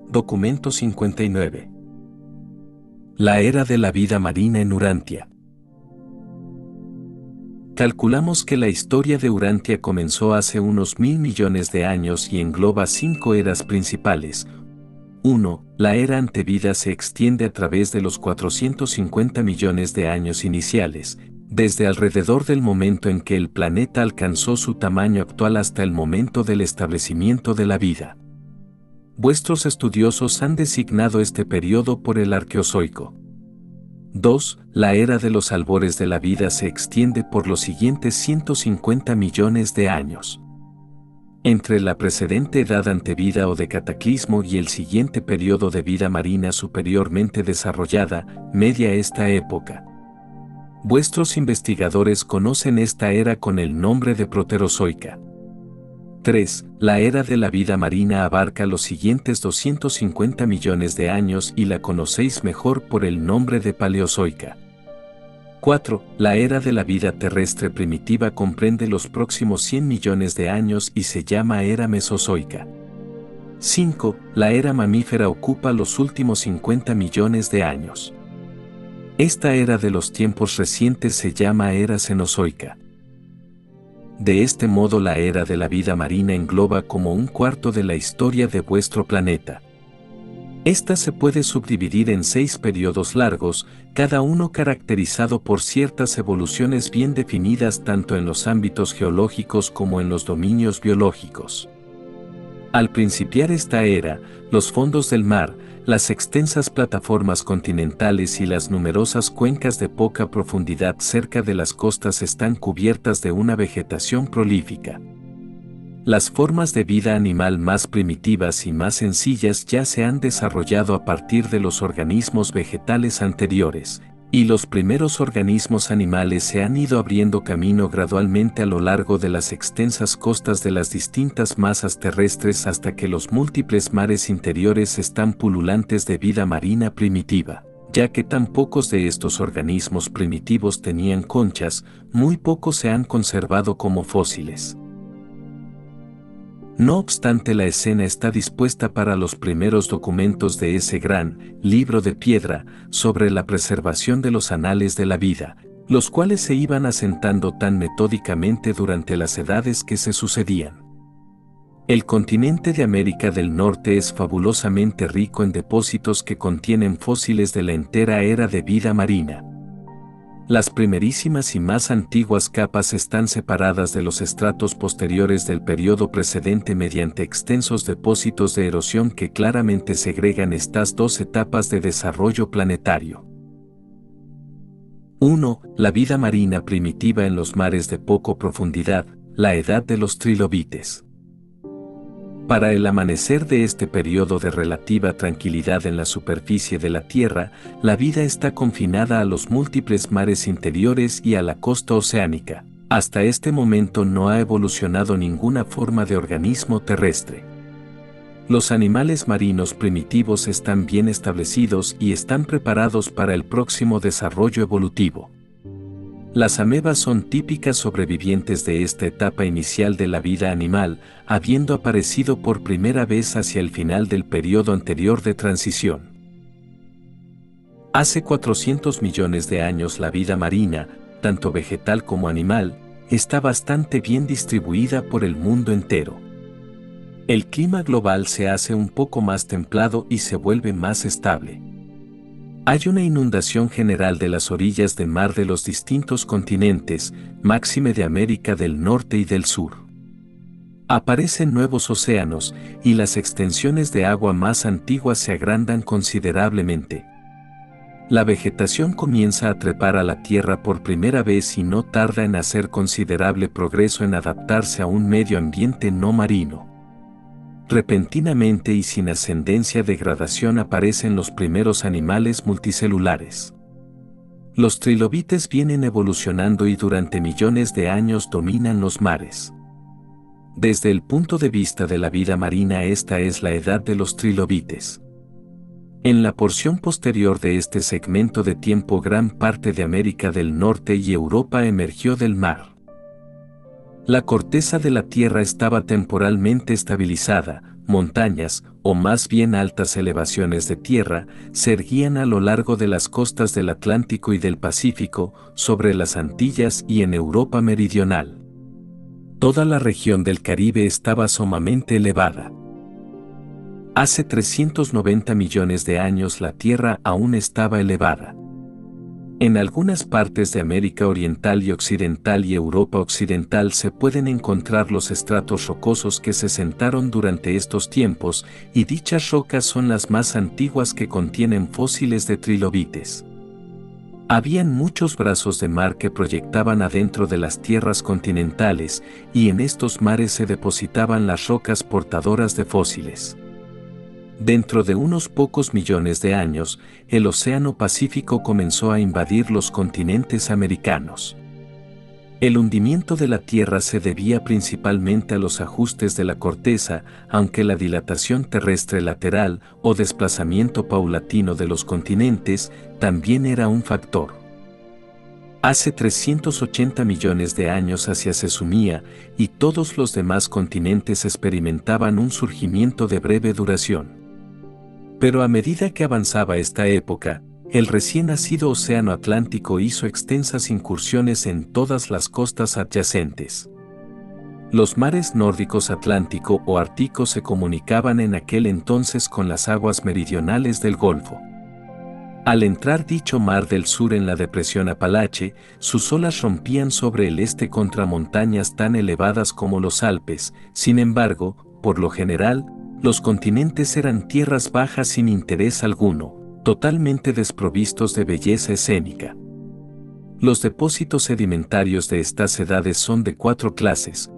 Documento 59. La era de la vida marina en Urantia. Calculamos que la historia de Urantia comenzó hace unos 1000 millones de años y engloba 5 eras principales. 1. La era antevida se extiende a través de los 450 millones de años iniciales, desde alrededor del momento en que el planeta alcanzó su tamaño actual hasta el momento del establecimiento de la vida. Vuestros estudiosos han designado este periodo por el Arqueozoico. 2. La era de los albores de la vida se extiende por los siguientes 150 millones de años. Entre la precedente edad antevida o de cataclismo y el siguiente periodo de vida marina superiormente desarrollada, media esta época. Vuestros investigadores conocen esta era con el nombre de Proterozoica. 3. La era de la vida marina abarca los siguientes 250 millones de años y la conocéis mejor por el nombre de Paleozoica. 4. La era de la vida terrestre primitiva comprende los próximos 100 millones de años y se llama era Mesozoica. 5. La era mamífera ocupa los últimos 50 millones de años. Esta era de los tiempos recientes se llama era Cenozoica. De este modo la era de la vida marina engloba como un cuarto de la historia de vuestro planeta. Esta se puede subdividir en 6 periodos largos, cada uno caracterizado por ciertas evoluciones bien definidas tanto en los ámbitos geológicos como en los dominios biológicos. Al principiar esta era, los fondos del mar, las extensas plataformas continentales y las numerosas cuencas de poca profundidad cerca de las costas están cubiertas de una vegetación prolífica. Las formas de vida animal más primitivas y más sencillas ya se han desarrollado a partir de los organismos vegetales anteriores, y los primeros organismos animales se han ido abriendo camino gradualmente a lo largo de las extensas costas de las distintas masas terrestres hasta que los múltiples mares interiores están pululantes de vida marina primitiva. Ya que tan pocos de estos organismos primitivos tenían conchas, muy pocos se han conservado como fósiles. No obstante, la escena está dispuesta para los primeros documentos de ese gran libro de piedra sobre la preservación de los anales de la vida, los cuales se iban asentando tan metódicamente durante las edades que se sucedían. El continente de América del Norte es fabulosamente rico en depósitos que contienen fósiles de la entera era de vida marina. Las primerísimas y más antiguas capas están separadas de los estratos posteriores del periodo precedente mediante extensos depósitos de erosión que claramente segregan estas 2 etapas de desarrollo planetario. 1. La vida marina primitiva en los mares de poco profundidad, la edad de los trilobites. Para el amanecer de este periodo de relativa tranquilidad en la superficie de la Tierra, la vida está confinada a los múltiples mares interiores y a la costa oceánica. Hasta este momento no ha evolucionado ninguna forma de organismo terrestre. Los animales marinos primitivos están bien establecidos y están preparados para el próximo desarrollo evolutivo. Las amebas son típicas sobrevivientes de esta etapa inicial de la vida animal, habiendo aparecido por primera vez hacia el final del periodo anterior de transición. Hace 400 millones de años la vida marina, tanto vegetal como animal, está bastante bien distribuida por el mundo entero. El clima global se hace un poco más templado y se vuelve más estable. Hay una inundación general de las orillas de mar de los distintos continentes, máxime de América del Norte y del Sur. Aparecen nuevos océanos, y las extensiones de agua más antiguas se agrandan considerablemente. La vegetación comienza a trepar a la tierra por primera vez y no tarda en hacer considerable progreso en adaptarse a un medio ambiente no marino. Repentinamente y sin ascendencia de gradación aparecen los primeros animales multicelulares. Los trilobites vienen evolucionando y durante millones de años dominan los mares. Desde el punto de vista de la vida marina, esta es la edad de los trilobites. En la porción posterior de este segmento de tiempo gran parte de América del Norte y Europa emergió del mar. La corteza de la Tierra estaba temporalmente estabilizada, montañas, o más bien altas elevaciones de tierra, se erguían a lo largo de las costas del Atlántico y del Pacífico, sobre las Antillas y en Europa meridional. Toda la región del Caribe estaba sumamente elevada. Hace 390 millones de años la Tierra aún estaba elevada. En algunas partes de América Oriental y Occidental y Europa Occidental se pueden encontrar los estratos rocosos que se sentaron durante estos tiempos, y dichas rocas son las más antiguas que contienen fósiles de trilobites. Habían muchos brazos de mar que proyectaban adentro de las tierras continentales, y en estos mares se depositaban las rocas portadoras de fósiles. Dentro de unos pocos millones de años, el Océano Pacífico comenzó a invadir los continentes americanos. El hundimiento de la Tierra se debía principalmente a los ajustes de la corteza, aunque la dilatación terrestre lateral o desplazamiento paulatino de los continentes también era un factor. Hace 380 millones de años Asia se sumía, y todos los demás continentes experimentaban un surgimiento de breve duración. Pero a medida que avanzaba esta época, el recién nacido Océano Atlántico hizo extensas incursiones en todas las costas adyacentes. Los mares nórdicos Atlántico o Ártico se comunicaban en aquel entonces con las aguas meridionales del Golfo. Al entrar dicho mar del sur en la depresión Apalache, sus olas rompían sobre el este contra montañas tan elevadas como los Alpes. Sin embargo, por lo general, los continentes eran tierras bajas sin interés alguno, totalmente desprovistos de belleza escénica. Los depósitos sedimentarios de estas edades son de 4 clases.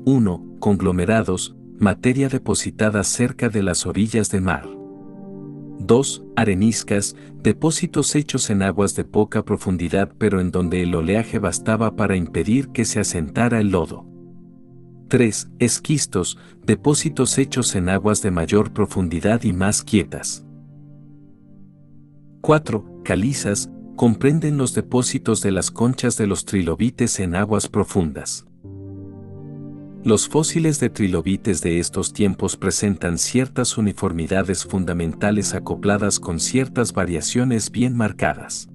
1. Conglomerados, materia depositada cerca de las orillas del mar. 2. Areniscas, depósitos hechos en aguas de poca profundidad pero en donde el oleaje bastaba para impedir que se asentara el lodo. 3. Esquistos, depósitos hechos en aguas de mayor profundidad y más quietas. 4. Calizas, comprenden los depósitos de las conchas de los trilobites en aguas profundas. Los fósiles de trilobites de estos tiempos presentan ciertas uniformidades fundamentales acopladas con ciertas variaciones bien marcadas.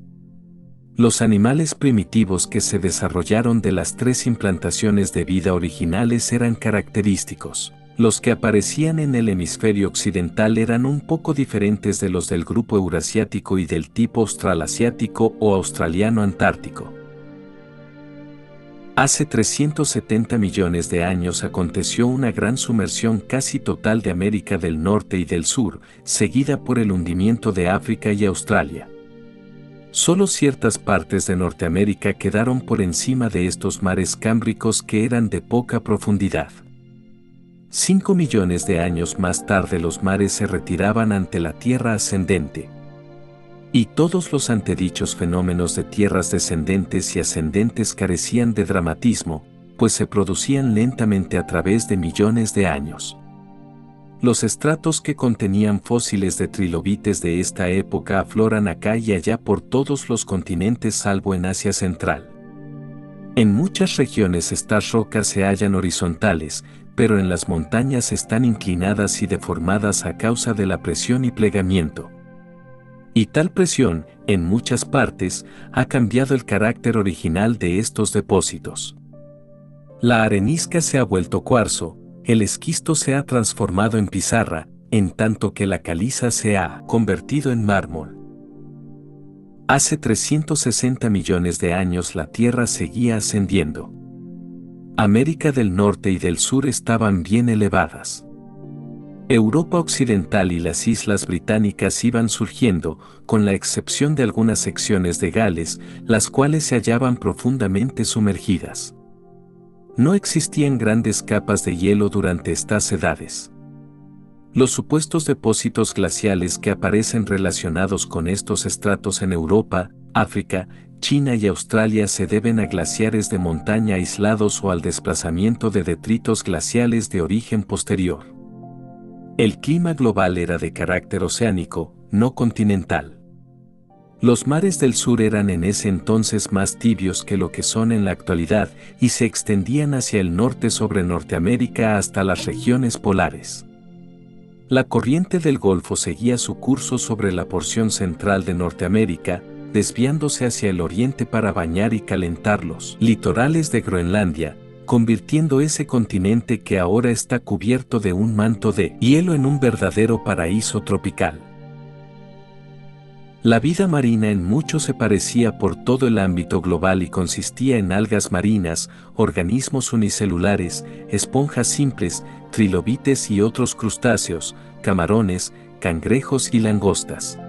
Los animales primitivos que se desarrollaron de las 3 implantaciones de vida originales eran característicos. Los que aparecían en el hemisferio occidental eran un poco diferentes de los del grupo eurasiático y del tipo australasiático o australiano antártico. Hace 370 millones de años aconteció una gran sumersión casi total de América del Norte y del Sur, seguida por el hundimiento de África y Australia. Solo ciertas partes de Norteamérica quedaron por encima de estos mares cámbricos que eran de poca profundidad. 5 millones de años más tarde los mares se retiraban ante la Tierra ascendente. Y todos los antedichos fenómenos de tierras descendentes y ascendentes carecían de dramatismo, pues se producían lentamente a través de millones de años. Los estratos que contenían fósiles de trilobites de esta época afloran acá y allá por todos los continentes salvo en Asia Central. En muchas regiones estas rocas se hallan horizontales, pero en las montañas están inclinadas y deformadas a causa de la presión y plegamiento. Y tal presión, en muchas partes, ha cambiado el carácter original de estos depósitos. La arenisca se ha vuelto cuarzo, el esquisto se ha transformado en pizarra, en tanto que la caliza se ha convertido en mármol. Hace 360 millones de años la Tierra seguía ascendiendo. América del Norte y del Sur estaban bien elevadas. Europa Occidental y las Islas Británicas iban surgiendo, con la excepción de algunas secciones de Gales, las cuales se hallaban profundamente sumergidas. No existían grandes capas de hielo durante estas edades. Los supuestos depósitos glaciales que aparecen relacionados con estos estratos en Europa, África, China y Australia se deben a glaciares de montaña aislados o al desplazamiento de detritos glaciales de origen posterior. El clima global era de carácter oceánico, no continental. Los mares del sur eran en ese entonces más tibios que lo que son en la actualidad y se extendían hacia el norte sobre Norteamérica hasta las regiones polares. La corriente del Golfo seguía su curso sobre la porción central de Norteamérica, desviándose hacia el oriente para bañar y calentar los litorales de Groenlandia, convirtiendo ese continente que ahora está cubierto de un manto de hielo en un verdadero paraíso tropical. La vida marina en mucho se parecía por todo el ámbito global y consistía en algas marinas, organismos unicelulares, esponjas simples, trilobites y otros crustáceos, camarones, cangrejos y langostas.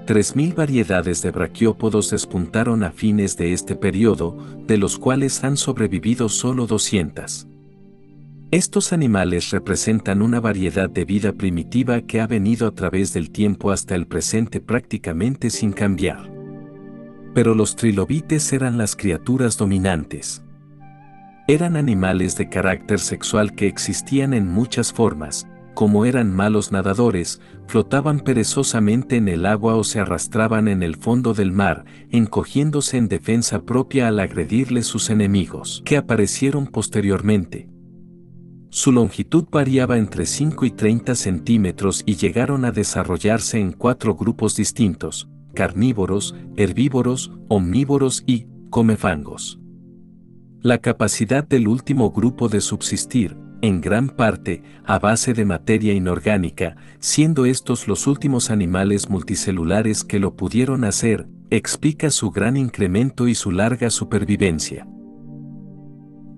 3.000 variedades de braquiópodos despuntaron a fines de este periodo, de los cuales han sobrevivido solo 200. Estos animales representan una variedad de vida primitiva que ha venido a través del tiempo hasta el presente prácticamente sin cambiar. Pero los trilobites eran las criaturas dominantes. Eran animales de carácter sexual que existían en muchas formas, como eran malos nadadores, flotaban perezosamente en el agua o se arrastraban en el fondo del mar, encogiéndose en defensa propia al agredirles sus enemigos, que aparecieron posteriormente. Su longitud variaba entre 5 y 30 centímetros y llegaron a desarrollarse en 4 grupos distintos: carnívoros, herbívoros, omnívoros y comefangos. La capacidad del último grupo de subsistir, en gran parte, a base de materia inorgánica, siendo estos los últimos animales multicelulares que lo pudieron hacer, explica su gran incremento y su larga supervivencia.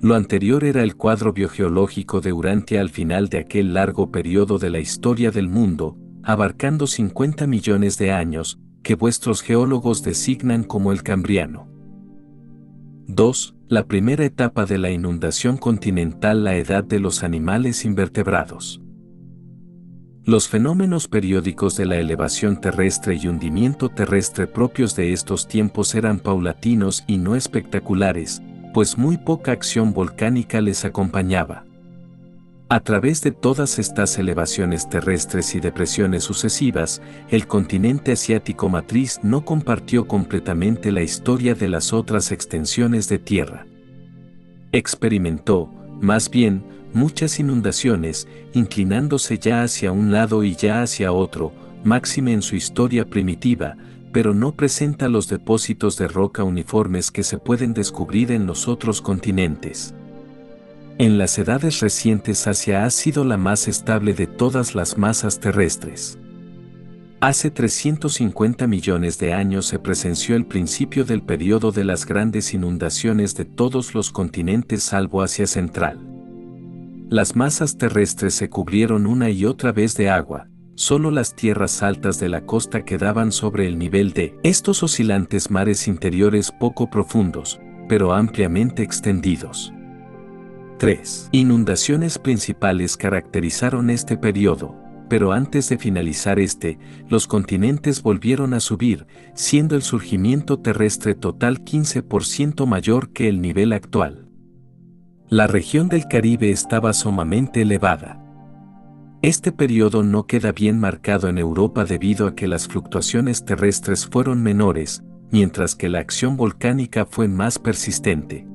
Lo anterior era el cuadro biogeológico de Urantia al final de aquel largo periodo de la historia del mundo, abarcando 50 millones de años, que vuestros geólogos designan como el Cambriano. 2. La primera etapa de la inundación continental, la edad de los animales invertebrados. Los fenómenos periódicos de la elevación terrestre y hundimiento terrestre propios de estos tiempos eran paulatinos y no espectaculares, pues muy poca acción volcánica les acompañaba. A través de todas estas elevaciones terrestres y depresiones sucesivas, el continente asiático matriz no compartió completamente la historia de las otras extensiones de tierra. Experimentó, más bien, muchas inundaciones, inclinándose ya hacia un lado y ya hacia otro, máxime en su historia primitiva, pero no presenta los depósitos de roca uniformes que se pueden descubrir en los otros continentes. En las edades recientes Asia ha sido la más estable de todas las masas terrestres. Hace 350 millones de años se presenció el principio del periodo de las grandes inundaciones de todos los continentes salvo Asia Central. Las masas terrestres se cubrieron una y otra vez de agua. Solo las tierras altas de la costa quedaban sobre el nivel de estos oscilantes mares interiores poco profundos, pero ampliamente extendidos. 3. Inundaciones principales caracterizaron este periodo, pero antes de finalizar los continentes volvieron a subir, siendo el surgimiento terrestre total 15% mayor que el nivel actual. La región del Caribe estaba sumamente elevada. Este periodo no queda bien marcado en Europa debido a que las fluctuaciones terrestres fueron menores, mientras que la acción volcánica fue más persistente.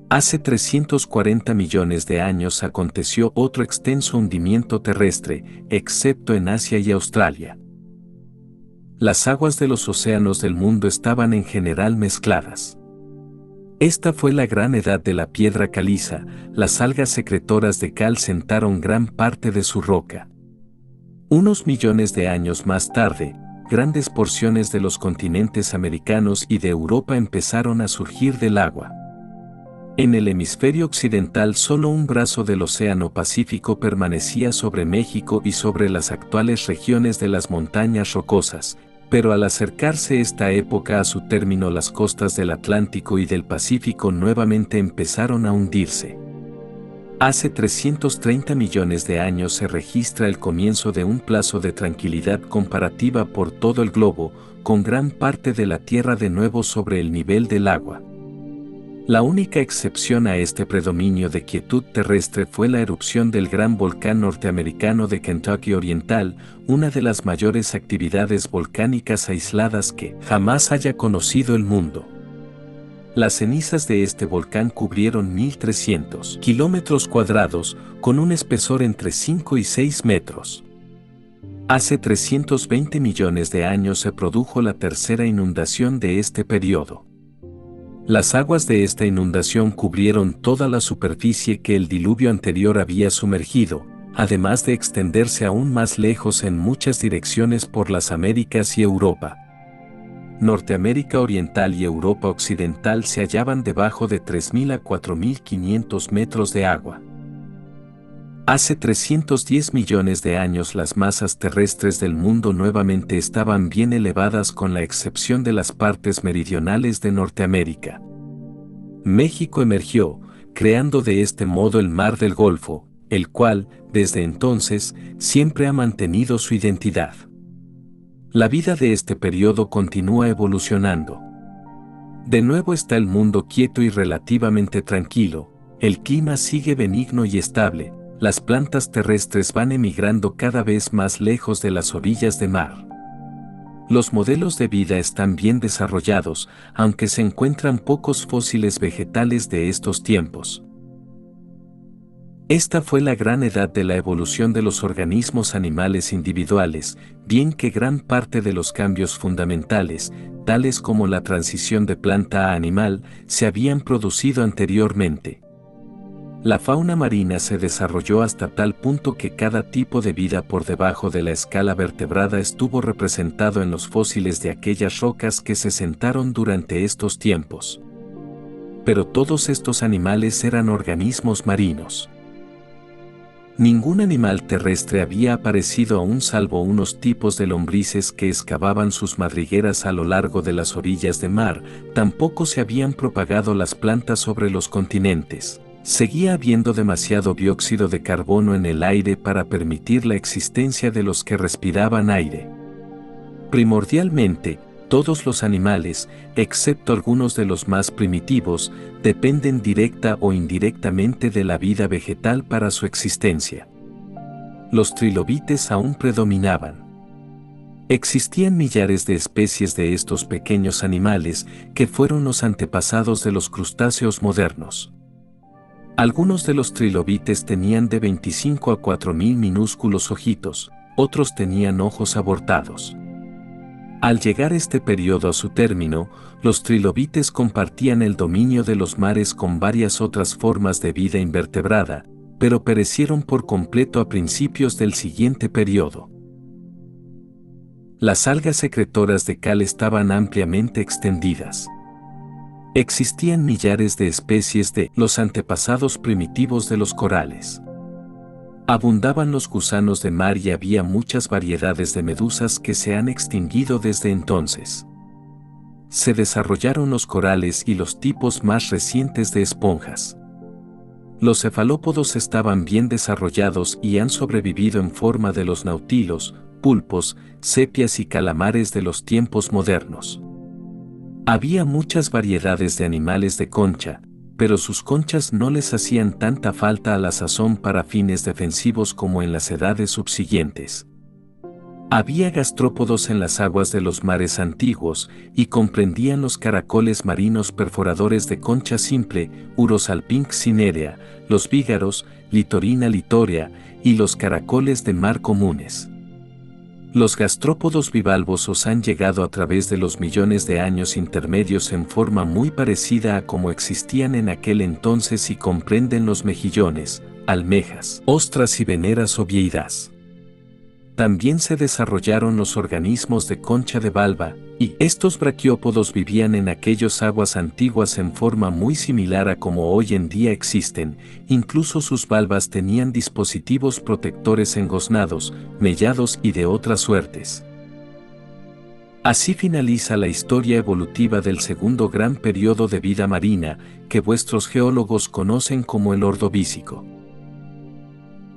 Hace 340 millones de años aconteció otro extenso hundimiento terrestre, excepto en Asia y Australia. Las aguas de los océanos del mundo estaban en general mezcladas. Esta fue la gran edad de la piedra caliza, las algas secretoras de cal sentaron gran parte de su roca. Unos millones de años más tarde, grandes porciones de los continentes americanos y de Europa empezaron a surgir del agua. En el hemisferio occidental solo un brazo del Océano Pacífico permanecía sobre México y sobre las actuales regiones de las montañas rocosas, pero al acercarse esta época a su término las costas del Atlántico y del Pacífico nuevamente empezaron a hundirse. Hace 330 millones de años se registra el comienzo de un plazo de tranquilidad comparativa por todo el globo, con gran parte de la Tierra de nuevo sobre el nivel del agua. La única excepción a este predominio de quietud terrestre fue la erupción del gran volcán norteamericano de Kentucky Oriental, una de las mayores actividades volcánicas aisladas que jamás haya conocido el mundo. Las cenizas de este volcán cubrieron 1.300 kilómetros cuadrados, con un espesor entre 5 y 6 metros. Hace 320 millones de años se produjo la tercera inundación de este periodo. Las aguas de esta inundación cubrieron toda la superficie que el diluvio anterior había sumergido, además de extenderse aún más lejos en muchas direcciones por las Américas y Europa. Norteamérica Oriental y Europa Occidental se hallaban debajo de 3.000 a 4.500 metros de agua. Hace 310 millones de años las masas terrestres del mundo nuevamente estaban bien elevadas con la excepción de las partes meridionales de Norteamérica. México emergió, creando de este modo el Mar del Golfo, el cual, desde entonces, siempre ha mantenido su identidad. La vida de este periodo continúa evolucionando. De nuevo está el mundo quieto y relativamente tranquilo, el clima sigue benigno y estable, las plantas terrestres van emigrando cada vez más lejos de las orillas de mar. Los modelos de vida están bien desarrollados, aunque se encuentran pocos fósiles vegetales de estos tiempos. Esta fue la gran edad de la evolución de los organismos animales individuales, bien que gran parte de los cambios fundamentales, tales como la transición de planta a animal, se habían producido anteriormente. La fauna marina se desarrolló hasta tal punto que cada tipo de vida por debajo de la escala vertebrada estuvo representado en los fósiles de aquellas rocas que se sentaron durante estos tiempos. Pero todos estos animales eran organismos marinos. Ningún animal terrestre había aparecido aún salvo unos tipos de lombrices que excavaban sus madrigueras a lo largo de las orillas de mar, tampoco se habían propagado las plantas sobre los continentes. Seguía habiendo demasiado dióxido de carbono en el aire para permitir la existencia de los que respiraban aire. Primordialmente, todos los animales, excepto algunos de los más primitivos, dependen directa o indirectamente de la vida vegetal para su existencia. Los trilobites aún predominaban. Existían millares de especies de estos pequeños animales que fueron los antepasados de los crustáceos modernos. Algunos de los trilobites tenían de 25 a 4.000 minúsculos ojitos, otros tenían ojos abortados. Al llegar este periodo a su término, los trilobites compartían el dominio de los mares con varias otras formas de vida invertebrada, pero perecieron por completo a principios del siguiente periodo. Las algas secretoras de cal estaban ampliamente extendidas. Existían millares de especies de los antepasados primitivos de los corales. Abundaban los gusanos de mar y había muchas variedades de medusas que se han extinguido desde entonces. Se desarrollaron los corales y los tipos más recientes de esponjas. Los cefalópodos estaban bien desarrollados y han sobrevivido en forma de los nautilos, pulpos, sepias y calamares de los tiempos modernos. Había muchas variedades de animales de concha, pero sus conchas no les hacían tanta falta a la sazón para fines defensivos como en las edades subsiguientes. Había gastrópodos en las aguas de los mares antiguos y comprendían los caracoles marinos perforadores de concha simple, Urosalpinx cinerea, los vígaros, Litorina litorea y los caracoles de mar comunes. Los gastrópodos bivalvosos han llegado a través de los millones de años intermedios en forma muy parecida a como existían en aquel entonces y comprenden los mejillones, almejas, ostras y veneras o vieiras. También se desarrollaron los organismos de concha de valva, y estos braquiópodos vivían en aquellas aguas antiguas en forma muy similar a como hoy en día existen, incluso sus valvas tenían dispositivos protectores engoznados, mellados y de otras suertes. Así finaliza la historia evolutiva del segundo gran periodo de vida marina, que vuestros geólogos conocen como el Ordovícico.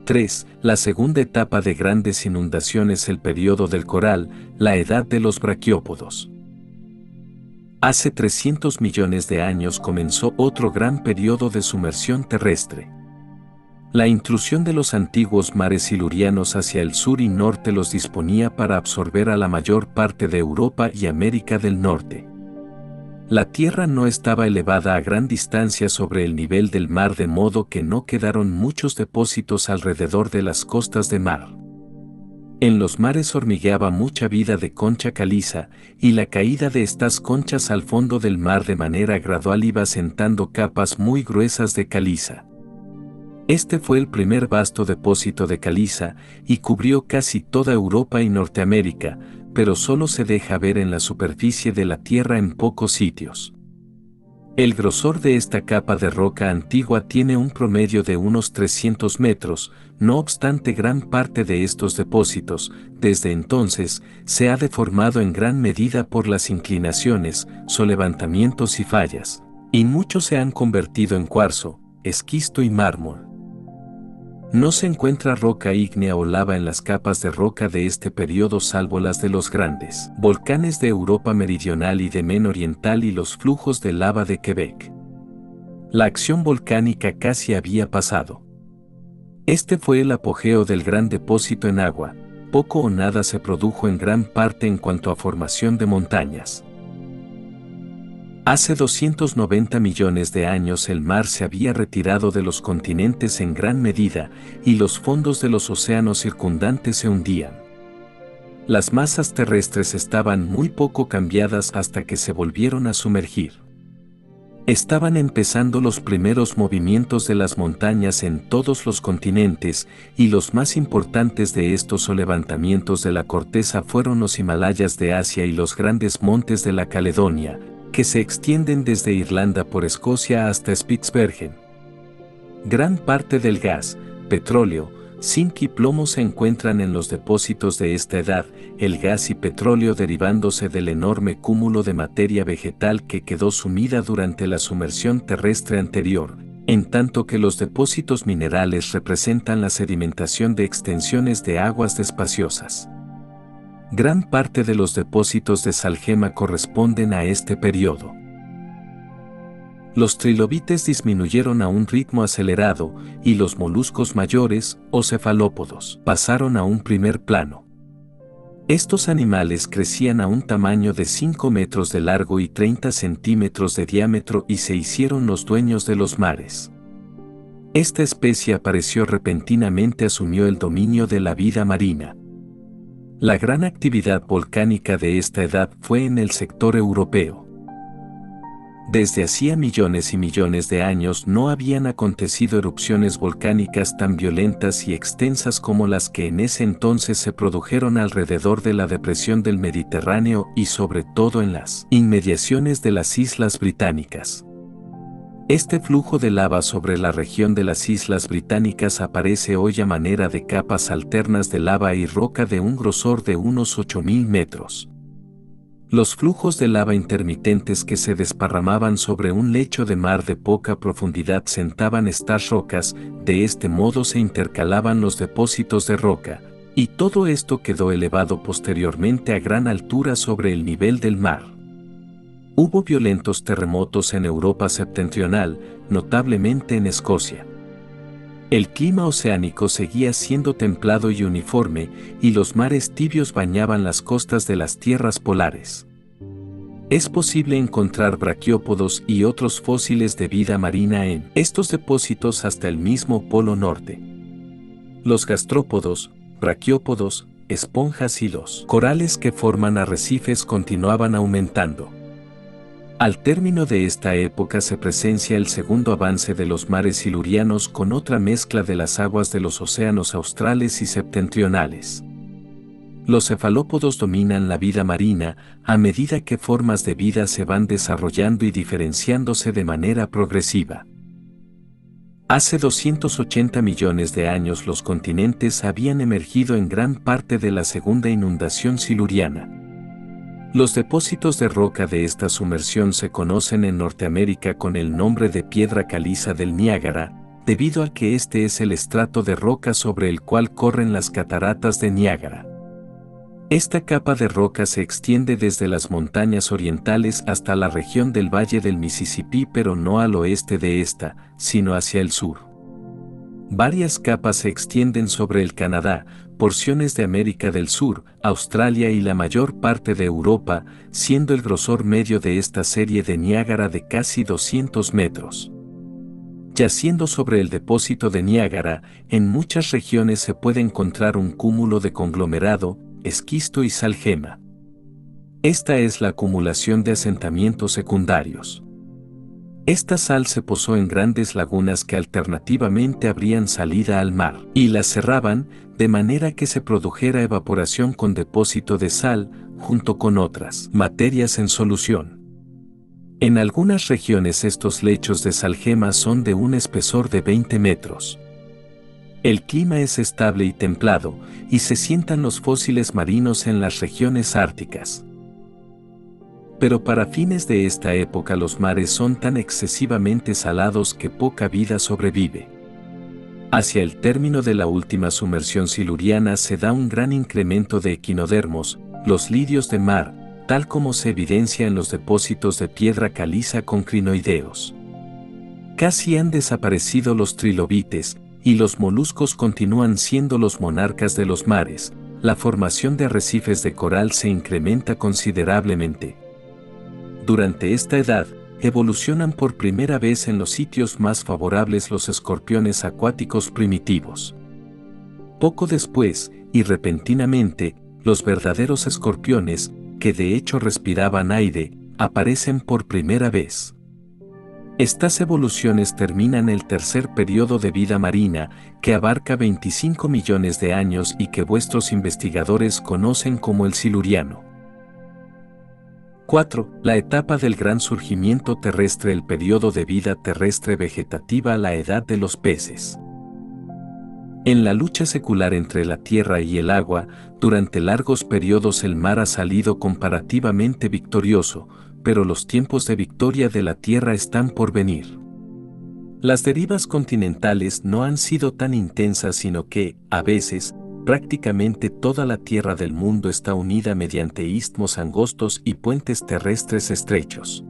3. La segunda etapa de grandes inundaciones, el periodo del coral, la edad de los braquiópodos. Hace 300 millones de años comenzó otro gran periodo de sumersión terrestre. La intrusión de los antiguos mares silurianos hacia el sur y norte los disponía para absorber a la mayor parte de Europa y América del Norte. La Tierra no estaba elevada a gran distancia sobre el nivel del mar, de modo que no quedaron muchos depósitos alrededor de las costas de mar. En los mares hormigueaba mucha vida de concha caliza, y la caída de estas conchas al fondo del mar de manera gradual iba sentando capas muy gruesas de caliza. Este fue el primer vasto depósito de caliza, y cubrió casi toda Europa y Norteamérica, pero solo se deja ver en la superficie de la Tierra en pocos sitios. El grosor de esta capa de roca antigua tiene un promedio de unos 300 metros, no obstante gran parte de estos depósitos, desde entonces, se ha deformado en gran medida por las inclinaciones, solevantamientos y fallas, y muchos se han convertido en cuarzo, esquisto y mármol. No se encuentra roca ígnea o lava en las capas de roca de este periodo salvo las de los grandes volcanes de Europa meridional y de Maine oriental y los flujos de lava de Quebec. La acción volcánica casi había pasado. Este fue el apogeo del gran depósito en agua, poco o nada se produjo en gran parte en cuanto a formación de montañas. Hace 290 millones de años el mar se había retirado de los continentes en gran medida, y los fondos de los océanos circundantes se hundían. Las masas terrestres estaban muy poco cambiadas hasta que se volvieron a sumergir. Estaban empezando los primeros movimientos de las montañas en todos los continentes, y los más importantes de estos levantamientos de la corteza fueron los Himalayas de Asia y los grandes montes de la Caledonia, que se extienden desde Irlanda por Escocia hasta Spitsbergen. Gran parte del gas, petróleo, zinc y plomo se encuentran en los depósitos de esta edad, el gas y petróleo derivándose del enorme cúmulo de materia vegetal que quedó sumida durante la sumersión terrestre anterior, en tanto que los depósitos minerales representan la sedimentación de extensiones de aguas despaciosas. Gran parte de los depósitos de salgema corresponden a este periodo. Los trilobites disminuyeron a un ritmo acelerado, y los moluscos mayores, o cefalópodos, pasaron a un primer plano. Estos animales crecían a un tamaño de 5 metros de largo y 30 centímetros de diámetro y se hicieron los dueños de los mares. Esta especie apareció repentinamente, asumió el dominio de la vida marina. La gran actividad volcánica de esta edad fue en el sector europeo. Desde hacía millones y millones de años no habían acontecido erupciones volcánicas tan violentas y extensas como las que en ese entonces se produjeron alrededor de la depresión del Mediterráneo y sobre todo en las inmediaciones de las Islas Británicas. Este flujo de lava sobre la región de las Islas Británicas aparece hoy a manera de capas alternas de lava y roca de un grosor de unos 8.000 metros. Los flujos de lava intermitentes que se desparramaban sobre un lecho de mar de poca profundidad sentaban estas rocas, de este modo se intercalaban los depósitos de roca, y todo esto quedó elevado posteriormente a gran altura sobre el nivel del mar. Hubo violentos terremotos en Europa septentrional, notablemente en Escocia. El clima oceánico seguía siendo templado y uniforme, y los mares tibios bañaban las costas de las tierras polares. Es posible encontrar braquiópodos y otros fósiles de vida marina en estos depósitos hasta el mismo Polo Norte. Los gastrópodos, braquiópodos, esponjas y los corales que forman arrecifes continuaban aumentando. Al término de esta época se presencia el segundo avance de los mares silurianos con otra mezcla de las aguas de los océanos australes y septentrionales. Los cefalópodos dominan la vida marina a medida que formas de vida se van desarrollando y diferenciándose de manera progresiva. Hace 280 millones de años los continentes habían emergido en gran parte de la segunda inundación siluriana. Los depósitos de roca de esta sumersión se conocen en Norteamérica con el nombre de piedra caliza del Niágara, debido a que este es el estrato de roca sobre el cual corren las cataratas de Niágara. Esta capa de roca se extiende desde las montañas orientales hasta la región del Valle del Mississippi, pero no al oeste de esta, sino hacia el sur. Varias capas se extienden sobre el Canadá, porciones de América del Sur, Australia y la mayor parte de Europa, siendo el grosor medio de esta serie de Niágara de casi 200 metros. Yaciendo sobre el depósito de Niágara, en muchas regiones se puede encontrar un cúmulo de conglomerado, esquisto y salgema. Esta es la acumulación de asentamientos secundarios. Esta sal se posó en grandes lagunas que alternativamente abrían salida al mar y las cerraban, de manera que se produjera evaporación con depósito de sal, junto con otras materias en solución. En algunas regiones estos lechos de salgema son de un espesor de 20 metros. El clima es estable y templado, y se sientan los fósiles marinos en las regiones árticas. Pero para fines de esta época los mares son tan excesivamente salados que poca vida sobrevive. Hacia el término de la última sumersión siluriana se da un gran incremento de equinodermos, los lirios de mar, tal como se evidencia en los depósitos de piedra caliza con crinoideos. Casi han desaparecido los trilobites, y los moluscos continúan siendo los monarcas de los mares. La formación de arrecifes de coral se incrementa considerablemente. Durante esta edad, evolucionan por primera vez en los sitios más favorables los escorpiones acuáticos primitivos. Poco después, y repentinamente, los verdaderos escorpiones, que de hecho respiraban aire, aparecen por primera vez. Estas evoluciones terminan el tercer periodo de vida marina, que abarca 25 millones de años y que vuestros investigadores conocen como el Siluriano. 4. La etapa del gran surgimiento terrestre. El periodo de vida terrestre vegetativa. La edad de los peces. En la lucha secular entre la tierra y el agua, durante largos periodos el mar ha salido comparativamente victorioso, pero los tiempos de victoria de la tierra están por venir. Las derivas continentales no han sido tan intensas, sino que, a veces, prácticamente toda la tierra del mundo está unida mediante istmos angostos y puentes terrestres estrechos.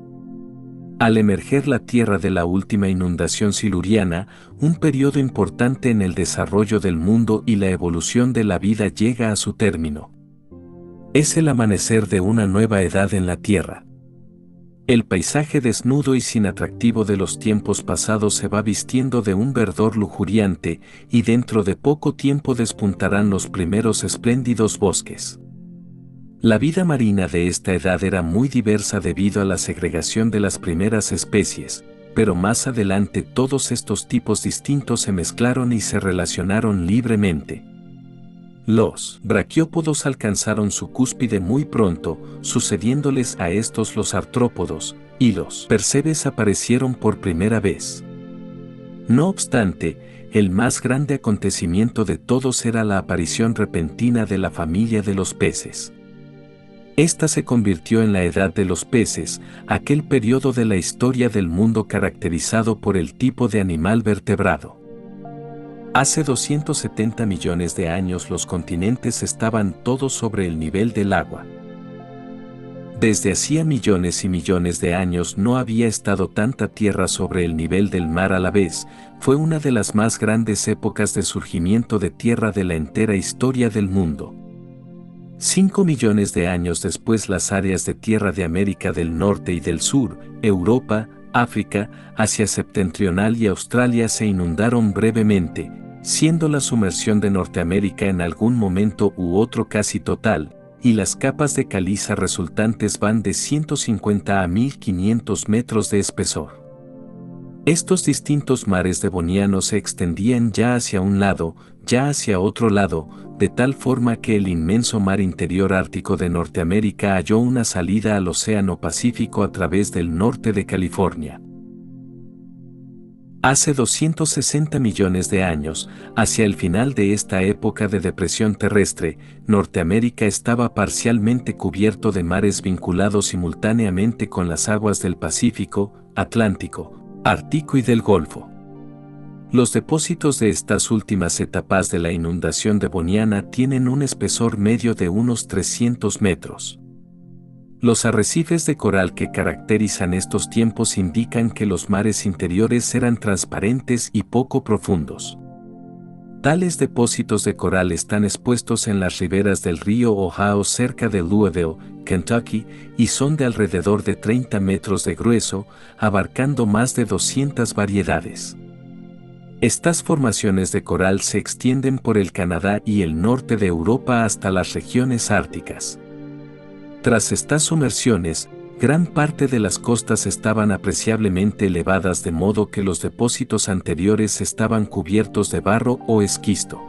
Al emerger la Tierra de la última inundación siluriana, un periodo importante en el desarrollo del mundo y la evolución de la vida llega a su término. Es el amanecer de una nueva edad en la Tierra. El paisaje desnudo y sin atractivo de los tiempos pasados se va vistiendo de un verdor lujuriante, y dentro de poco tiempo despuntarán los primeros espléndidos bosques. La vida marina de esta edad era muy diversa debido a la segregación de las primeras especies, pero más adelante todos estos tipos distintos se mezclaron y se relacionaron libremente. Los braquiópodos alcanzaron su cúspide muy pronto, sucediéndoles a estos los artrópodos, y los percebes aparecieron por primera vez. No obstante, el más grande acontecimiento de todos era la aparición repentina de la familia de los peces. Esta se convirtió en la edad de los peces, aquel periodo de la historia del mundo caracterizado por el tipo de animal vertebrado. Hace 270 millones de años los continentes estaban todos sobre el nivel del agua. Desde hacía millones y millones de años no había estado tanta tierra sobre el nivel del mar a la vez. Fue una de las más grandes épocas de surgimiento de tierra de la entera historia del mundo. 5 millones de años después las áreas de tierra de América del Norte y del Sur, Europa, África, Asia septentrional y Australia se inundaron brevemente, siendo la sumersión de Norteamérica en algún momento u otro casi total, y las capas de caliza resultantes van de 150 a 1500 metros de espesor. Estos distintos mares devonianos se extendían ya hacia un lado, ya hacia otro lado, de tal forma que el inmenso mar interior ártico de Norteamérica halló una salida al Océano Pacífico a través del norte de California. Hace 260 millones de años, hacia el final de esta época de depresión terrestre, Norteamérica estaba parcialmente cubierto de mares vinculados simultáneamente con las aguas del Pacífico, Atlántico, Ártico y del Golfo. Los depósitos de estas últimas etapas de la inundación devoniana tienen un espesor medio de unos 300 metros. Los arrecifes de coral que caracterizan estos tiempos indican que los mares interiores eran transparentes y poco profundos. Tales depósitos de coral están expuestos en las riberas del río Ohio cerca de Louisville, Kentucky, y son de alrededor de 30 metros de grueso, abarcando más de 200 variedades. Estas formaciones de coral se extienden por el Canadá y el norte de Europa hasta las regiones árticas. Tras estas sumersiones, gran parte de las costas estaban apreciablemente elevadas de modo que los depósitos anteriores estaban cubiertos de barro o esquisto.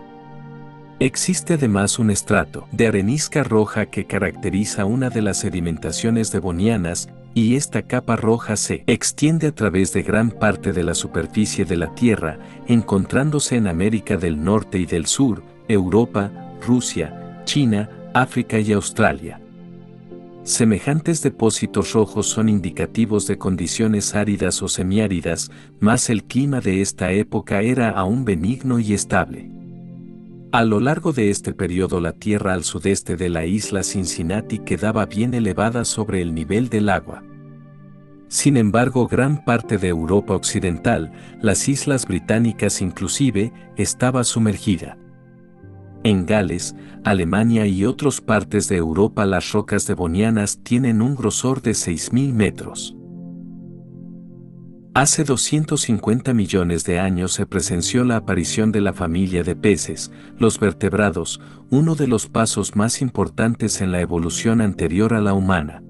Existe además un estrato de arenisca roja que caracteriza una de las sedimentaciones devonianas, y esta capa roja se extiende a través de gran parte de la superficie de la Tierra, encontrándose en América del Norte y del Sur, Europa, Rusia, China, África y Australia. Semejantes depósitos rojos son indicativos de condiciones áridas o semiáridas, mas el clima de esta época era aún benigno y estable. A lo largo de este periodo la tierra al sudeste de la isla Cincinnati quedaba bien elevada sobre el nivel del agua. Sin embargo, gran parte de Europa occidental, las islas británicas inclusive, estaba sumergida. En Gales, Alemania y otras partes de Europa las rocas devonianas tienen un grosor de 6.000 metros. Hace 250 millones de años se presenció la aparición de la familia de peces, los vertebrados, uno de los pasos más importantes en la evolución anterior a la humana.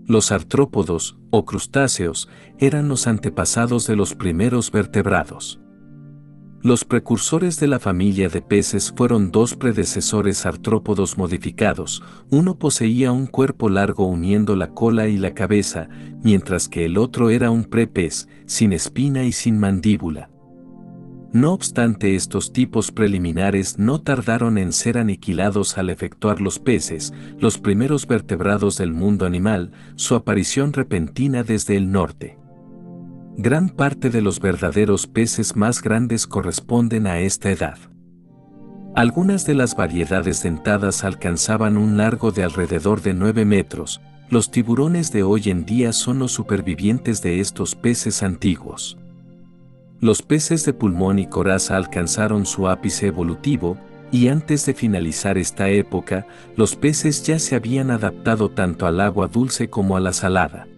Los artrópodos, o crustáceos, eran los antepasados de los primeros vertebrados. Los precursores de la familia de peces fueron dos predecesores artrópodos modificados, uno poseía un cuerpo largo uniendo la cola y la cabeza, mientras que el otro era un prepez, sin espina y sin mandíbula. No obstante, estos tipos preliminares no tardaron en ser aniquilados al efectuar los peces, los primeros vertebrados del mundo animal, su aparición repentina desde el norte. Gran parte de los verdaderos peces más grandes corresponden a esta edad. Algunas de las variedades dentadas alcanzaban un largo de alrededor de 9 metros. Los tiburones de hoy en día son los supervivientes de estos peces antiguos. Los peces de pulmón y coraza alcanzaron su ápice evolutivo, y antes de finalizar esta época, los peces ya se habían adaptado tanto al agua dulce como a la salada.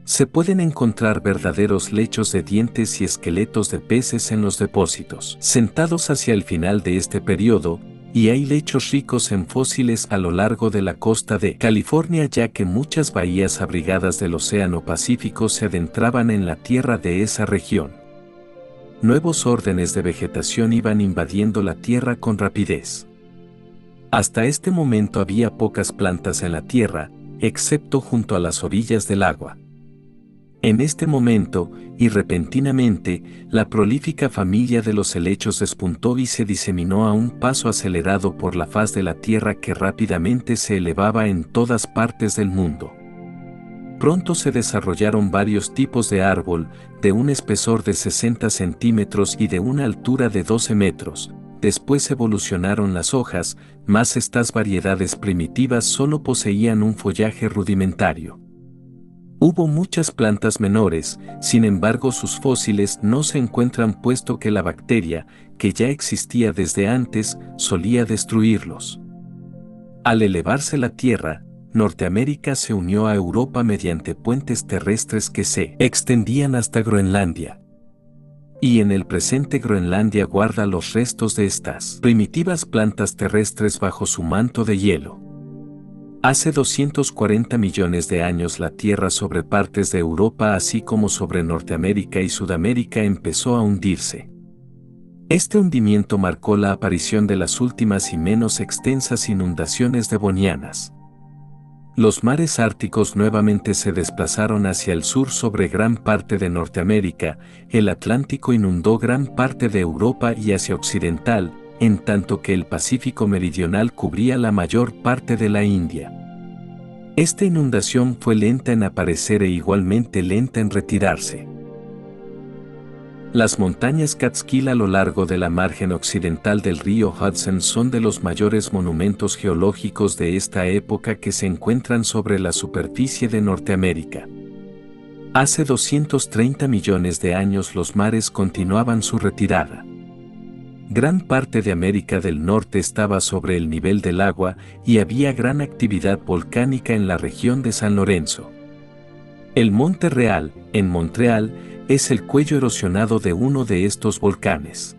Se pueden encontrar verdaderos lechos de dientes y esqueletos de peces en los depósitos sentados hacia el final de este periodo, y hay lechos ricos en fósiles a lo largo de la costa de California, ya que muchas bahías abrigadas del Océano Pacífico se adentraban en la tierra de esa región. Nuevos órdenes de vegetación iban invadiendo la tierra con rapidez. Hasta este momento había pocas plantas en la tierra, excepto junto a las orillas del agua. En este momento, y repentinamente, la prolífica familia de los helechos despuntó y se diseminó a un paso acelerado por la faz de la tierra que rápidamente se elevaba en todas partes del mundo. Pronto se desarrollaron varios tipos de árbol, de un espesor de 60 centímetros y de una altura de 12 metros. Después evolucionaron las hojas, mas estas variedades primitivas solo poseían un follaje rudimentario. Hubo muchas plantas menores, sin embargo sus fósiles no se encuentran puesto que la bacteria, que ya existía desde antes, solía destruirlos. Al elevarse la tierra, Norteamérica se unió a Europa mediante puentes terrestres que se extendían hasta Groenlandia. Y en el presente Groenlandia guarda los restos de estas primitivas plantas terrestres bajo su manto de hielo. Hace 240 millones de años la Tierra sobre partes de Europa así como sobre Norteamérica y Sudamérica empezó a hundirse. Este hundimiento marcó la aparición de las últimas y menos extensas inundaciones devonianas. Los mares árticos nuevamente se desplazaron hacia el sur sobre gran parte de Norteamérica, el Atlántico inundó gran parte de Europa y Asia Occidental, en tanto que el Pacífico meridional cubría la mayor parte de la India. Esta inundación fue lenta en aparecer e igualmente lenta en retirarse. Las montañas Catskill a lo largo de la margen occidental del río Hudson son de los mayores monumentos geológicos de esta época que se encuentran sobre la superficie de Norteamérica. Hace 230 millones de años los mares continuaban su retirada. Gran parte de América del Norte estaba sobre el nivel del agua y había gran actividad volcánica en la región de San Lorenzo. El Monte Real, en Montreal, es el cuello erosionado de uno de estos volcanes.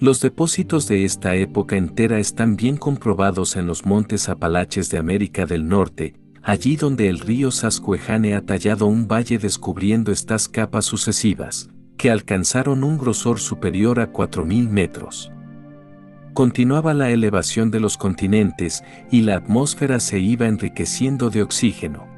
Los depósitos de esta época entera están bien comprobados en los montes Apalaches de América del Norte, allí donde el río Susquehanna ha tallado un valle descubriendo estas capas sucesivas, que alcanzaron un grosor superior a 4.000 metros. Continuaba la elevación de los continentes y la atmósfera se iba enriqueciendo de oxígeno.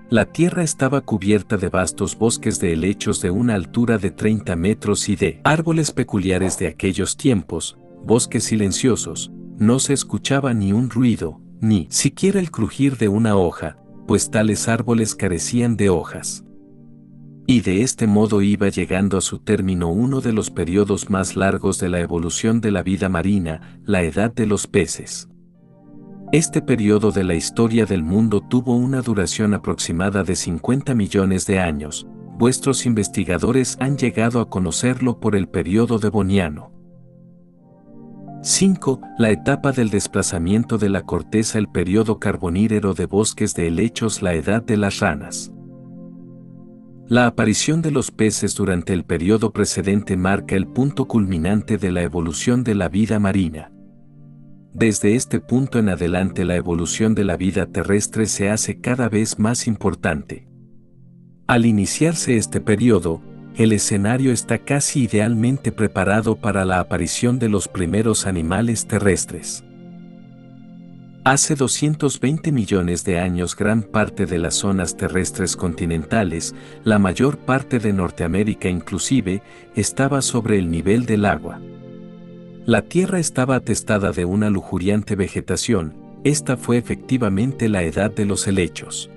La tierra estaba cubierta de vastos bosques de helechos de una altura de 30 metros y de árboles peculiares de aquellos tiempos, bosques silenciosos, no se escuchaba ni un ruido, ni siquiera el crujir de una hoja, pues tales árboles carecían de hojas. Y de este modo iba llegando a su término uno de los periodos más largos de la evolución de la vida marina, la edad de los peces. Este periodo de la historia del mundo tuvo una duración aproximada de 50 millones de años. Vuestros investigadores han llegado a conocerlo por el periodo devoniano. 5. La etapa del desplazamiento de la corteza, el periodo carbonífero de bosques de helechos, la edad de las ranas. La aparición de los peces durante el periodo precedente marca el punto culminante de la evolución de la vida marina. Desde este punto en adelante la evolución de la vida terrestre se hace cada vez más importante. Al iniciarse este periodo, el escenario está casi idealmente preparado para la aparición de los primeros animales terrestres. Hace 220 millones de años gran parte de las zonas terrestres continentales, la mayor parte de Norteamérica inclusive, estaba sobre el nivel del agua. La tierra estaba atestada de una lujuriante vegetación, esta fue efectivamente la edad de los helechos.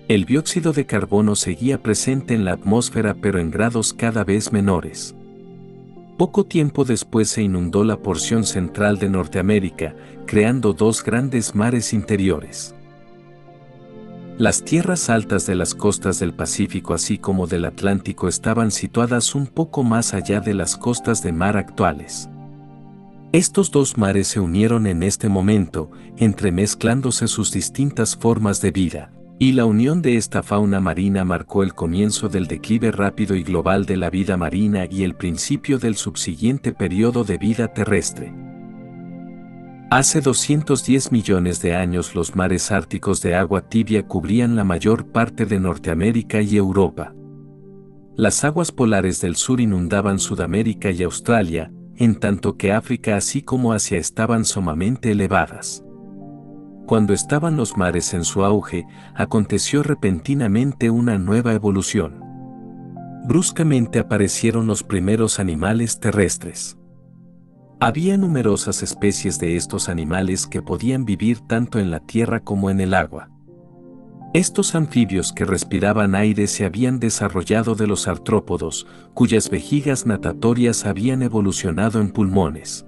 El dióxido de carbono seguía presente en la atmósfera pero en grados cada vez menores. Poco tiempo después se inundó la porción central de Norteamérica, creando dos grandes mares interiores. Las tierras altas de las costas del Pacífico así como del Atlántico estaban situadas un poco más allá de las costas de mar actuales. Estos dos mares se unieron en este momento, entremezclándose sus distintas formas de vida, y la unión de esta fauna marina marcó el comienzo del declive rápido y global de la vida marina y el principio del subsiguiente periodo de vida terrestre. Hace 210 millones de años los mares árticos de agua tibia cubrían la mayor parte de Norteamérica y Europa. Las aguas polares del sur inundaban Sudamérica y Australia, en tanto que África así como Asia estaban sumamente elevadas. Cuando estaban los mares en su auge, aconteció repentinamente una nueva evolución. Bruscamente aparecieron los primeros animales terrestres. Había numerosas especies de estos animales que podían vivir tanto en la tierra como en el agua. Estos anfibios que respiraban aire se habían desarrollado de los artrópodos, cuyas vejigas natatorias habían evolucionado en pulmones.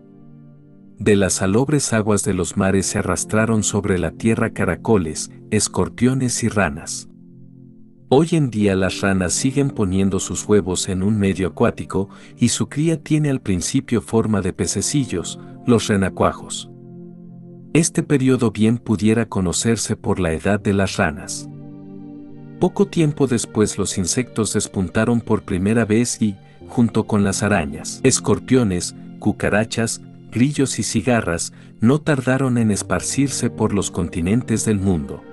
De las salobres aguas de los mares se arrastraron sobre la tierra caracoles, escorpiones y ranas. Hoy en día las ranas siguen poniendo sus huevos en un medio acuático y su cría tiene al principio forma de pececillos, los renacuajos. Este periodo bien pudiera conocerse por la edad de las ranas. Poco tiempo después los insectos despuntaron por primera vez y, junto con las arañas, escorpiones, cucarachas, grillos y cigarras, no tardaron en esparcirse por los continentes del mundo.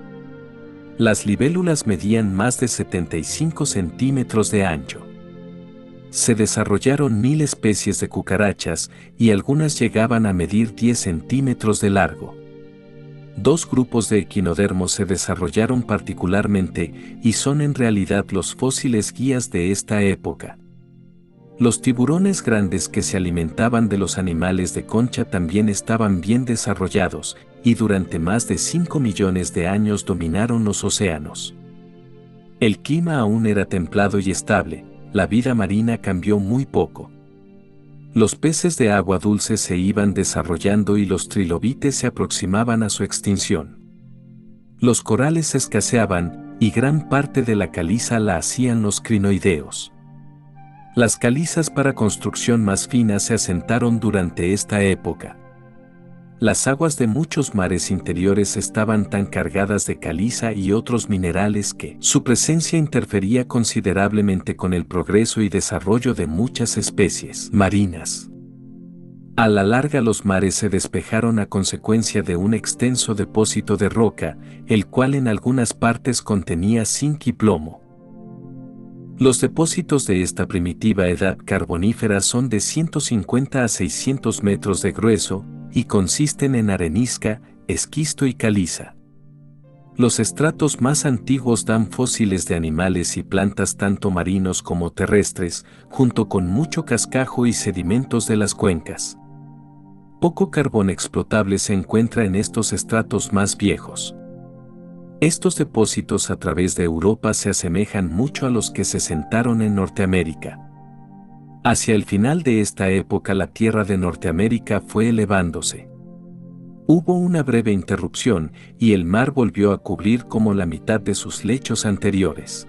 Las libélulas medían más de 75 centímetros de ancho. Se desarrollaron 1000 especies de cucarachas y algunas llegaban a medir 10 centímetros de largo. Dos grupos de equinodermos se desarrollaron particularmente y son en realidad los fósiles guías de esta época. Los tiburones grandes que se alimentaban de los animales de concha también estaban bien desarrollados y durante más de 5 millones de años dominaron los océanos. El clima aún era templado y estable, la vida marina cambió muy poco. Los peces de agua dulce se iban desarrollando y los trilobites se aproximaban a su extinción. Los corales escaseaban, y gran parte de la caliza la hacían los crinoideos. Las calizas para construcción más fina se asentaron durante esta época. Las aguas de muchos mares interiores estaban tan cargadas de caliza y otros minerales que su presencia interfería considerablemente con el progreso y desarrollo de muchas especies marinas. A la larga los mares se despejaron a consecuencia de un extenso depósito de roca, el cual en algunas partes contenía zinc y plomo. Los depósitos de esta primitiva edad carbonífera son de 150 a 600 metros de grueso, y consisten en arenisca, esquisto y caliza. Los estratos más antiguos dan fósiles de animales y plantas tanto marinos como terrestres, junto con mucho cascajo y sedimentos de las cuencas. Poco carbón explotable se encuentra en estos estratos más viejos. Estos depósitos a través de Europa se asemejan mucho a los que se sentaron en Norteamérica. Hacia el final de esta época la tierra de Norteamérica fue elevándose. Hubo una breve interrupción y el mar volvió a cubrir como la mitad de sus lechos anteriores.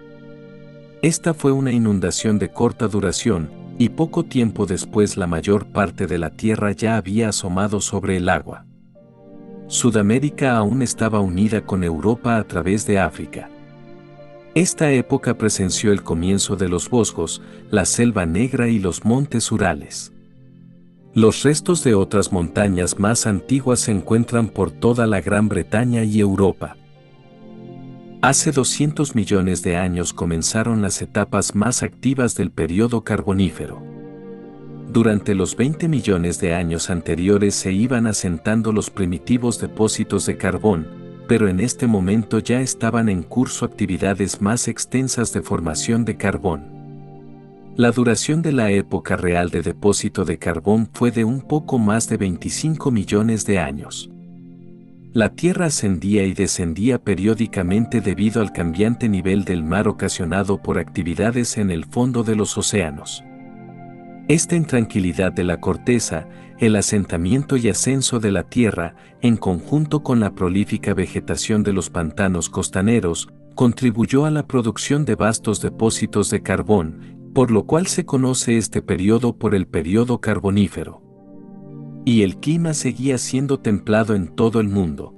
Esta fue una inundación de corta duración, y poco tiempo después la mayor parte de la tierra ya había asomado sobre el agua. Sudamérica aún estaba unida con Europa a través de África. Esta época presenció el comienzo de los Vosgos, la Selva Negra y los montes Urales. Los restos de otras montañas más antiguas se encuentran por toda la Gran Bretaña y Europa. Hace 200 millones de años comenzaron las etapas más activas del período carbonífero. Durante los 20 millones de años anteriores se iban asentando los primitivos depósitos de carbón, pero en este momento ya estaban en curso actividades más extensas de formación de carbón. La duración de la época real de depósito de carbón fue de un poco más de 25 millones de años. La Tierra ascendía y descendía periódicamente debido al cambiante nivel del mar ocasionado por actividades en el fondo de los océanos. Esta intranquilidad de la corteza, el asentamiento y ascenso de la tierra, en conjunto con la prolífica vegetación de los pantanos costaneros, contribuyó a la producción de vastos depósitos de carbón, por lo cual se conoce este periodo por el período carbonífero. Y el clima seguía siendo templado en todo el mundo.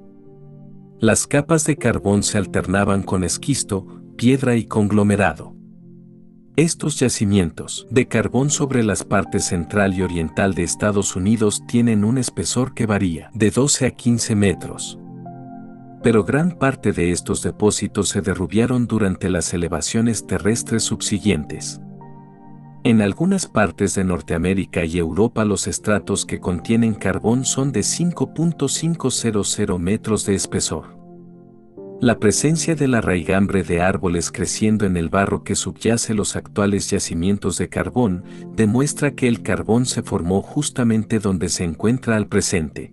Las capas de carbón se alternaban con esquisto, piedra y conglomerado. Estos yacimientos de carbón sobre las partes central y oriental de Estados Unidos tienen un espesor que varía de 12 a 15 metros. Pero gran parte de estos depósitos se derrubiaron durante las elevaciones terrestres subsiguientes. En algunas partes de Norteamérica y Europa los estratos que contienen carbón son de 5.500 metros de espesor. La presencia de la raigambre de árboles creciendo en el barro que subyace los actuales yacimientos de carbón demuestra que el carbón se formó justamente donde se encuentra al presente.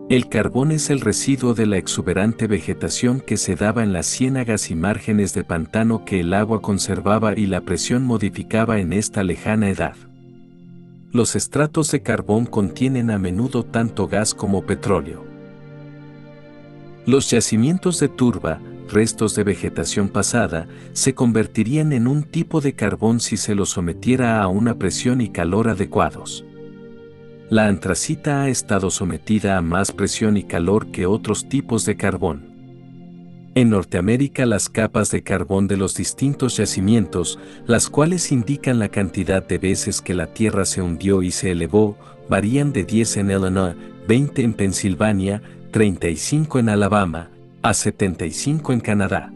El carbón es el residuo de la exuberante vegetación que se daba en las ciénagas y márgenes de pantano que el agua conservaba y la presión modificaba en esta lejana edad. Los estratos de carbón contienen a menudo tanto gas como petróleo. Los yacimientos de turba, restos de vegetación pasada, se convertirían en un tipo de carbón si se los sometiera a una presión y calor adecuados. La antracita ha estado sometida a más presión y calor que otros tipos de carbón. En Norteamérica las capas de carbón de los distintos yacimientos, las cuales indican la cantidad de veces que la Tierra se hundió y se elevó, varían de 10 en Illinois, 20 en Pensilvania, 35 en Alabama, a 75 en Canadá.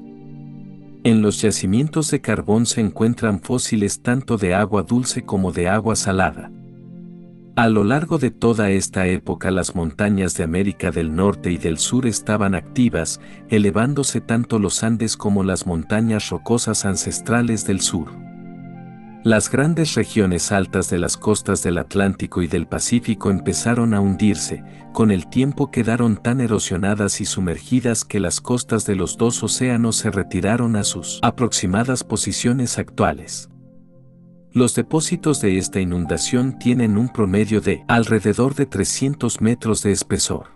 En los yacimientos de carbón se encuentran fósiles tanto de agua dulce como de agua salada. A lo largo de toda esta época las montañas de América del Norte y del Sur estaban activas, elevándose tanto los Andes como las montañas rocosas ancestrales del sur. Las grandes regiones altas de las costas del Atlántico y del Pacífico empezaron a hundirse, con el tiempo quedaron tan erosionadas y sumergidas que las costas de los dos océanos se retiraron a sus aproximadas posiciones actuales. Los depósitos de esta inundación tienen un promedio de alrededor de 300 metros de espesor.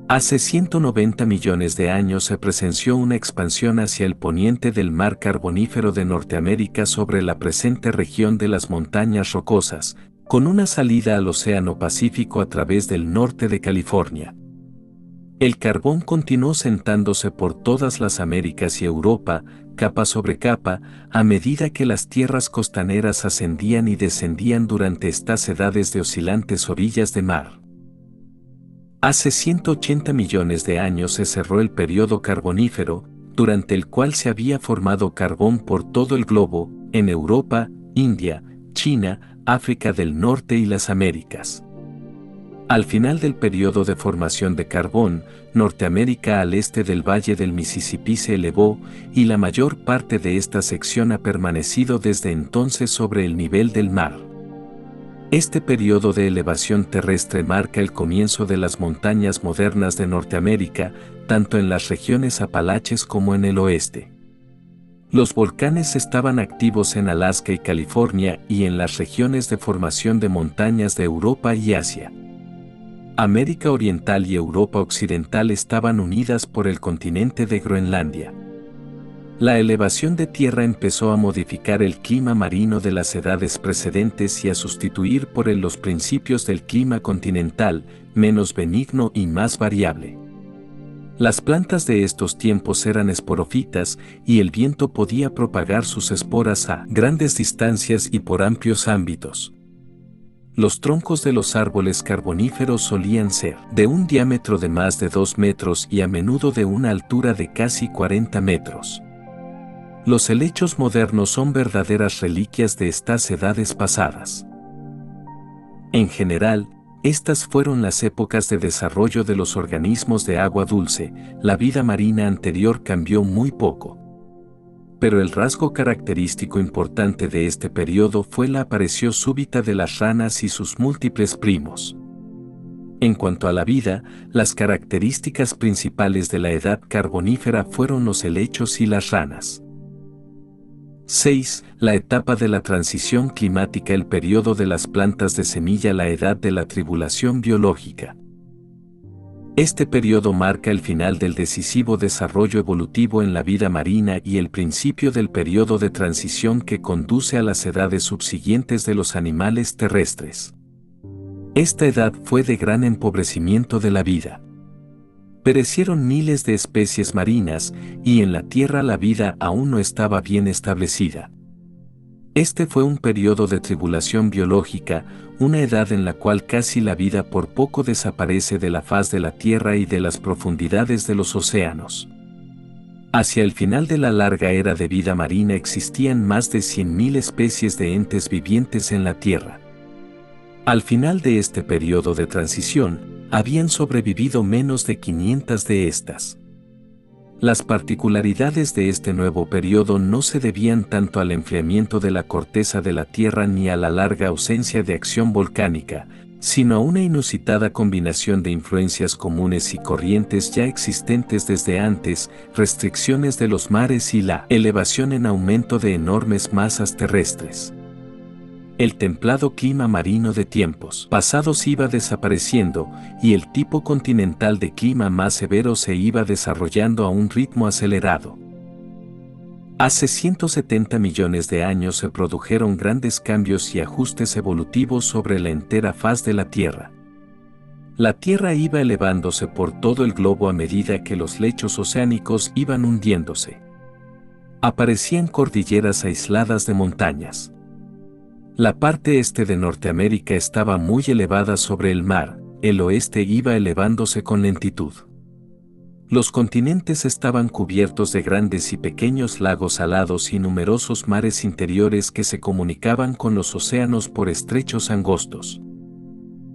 Hace 190 millones de años se presenció una expansión hacia el poniente del mar Carbonífero de Norteamérica sobre la presente región de las Montañas Rocosas, con una salida al Océano Pacífico a través del norte de California. El carbón continuó sentándose por todas las Américas y Europa, capa sobre capa, a medida que las tierras costaneras ascendían y descendían durante estas edades de oscilantes orillas de mar. Hace 180 millones de años se cerró el período carbonífero, durante el cual se había formado carbón por todo el globo, en Europa, India, China, África del Norte y las Américas. Al final del período de formación de carbón, Norteamérica al este del valle del Mississippi se elevó, y la mayor parte de esta sección ha permanecido desde entonces sobre el nivel del mar. Este período de elevación terrestre marca el comienzo de las montañas modernas de Norteamérica, tanto en las regiones Apalaches como en el oeste. Los volcanes estaban activos en Alaska y California y en las regiones de formación de montañas de Europa y Asia. América Oriental y Europa Occidental estaban unidas por el continente de Groenlandia. La elevación de tierra empezó a modificar el clima marino de las edades precedentes y a sustituir por él los principios del clima continental, menos benigno y más variable. Las plantas de estos tiempos eran esporófitas y el viento podía propagar sus esporas a grandes distancias y por amplios ámbitos. Los troncos de los árboles carboníferos solían ser de un diámetro de más de 2 metros y a menudo de una altura de casi 40 metros. Los helechos modernos son verdaderas reliquias de estas edades pasadas. En general, estas fueron las épocas de desarrollo de los organismos de agua dulce. La vida marina anterior cambió muy poco. Pero el rasgo característico importante de este periodo fue la aparición súbita de las ranas y sus múltiples primos. En cuanto a la vida, las características principales de la edad carbonífera fueron los helechos y las ranas. 6. La etapa de la transición climática, el periodo de las plantas de semilla, la edad de la tribulación biológica. Este periodo marca el final del decisivo desarrollo evolutivo en la vida marina y el principio del periodo de transición que conduce a las edades subsiguientes de los animales terrestres. Esta edad fue de gran empobrecimiento de la vida. Perecieron miles de especies marinas y en la tierra la vida aún no estaba bien establecida. Este fue un periodo de tribulación biológica, una edad en la cual casi la vida por poco desaparece de la faz de la tierra y de las profundidades de los océanos. Hacia el final de la larga era de vida marina existían más de 100.000 especies de entes vivientes en la tierra. Al final de este periodo de transición, habían sobrevivido menos de 500 de estas. Las particularidades de este nuevo periodo no se debían tanto al enfriamiento de la corteza de la Tierra ni a la larga ausencia de acción volcánica, sino a una inusitada combinación de influencias comunes y corrientes ya existentes desde antes, restricciones de los mares y la elevación en aumento de enormes masas terrestres. El templado clima marino de tiempos pasados iba desapareciendo y el tipo continental de clima más severo se iba desarrollando a un ritmo acelerado. Hace 170 millones de años se produjeron grandes cambios y ajustes evolutivos sobre la entera faz de la Tierra. La Tierra iba elevándose por todo el globo a medida que los lechos oceánicos iban hundiéndose. Aparecían cordilleras aisladas de montañas. La parte este de Norteamérica estaba muy elevada sobre el mar, el oeste iba elevándose con lentitud. Los continentes estaban cubiertos de grandes y pequeños lagos salados y numerosos mares interiores que se comunicaban con los océanos por estrechos angostos.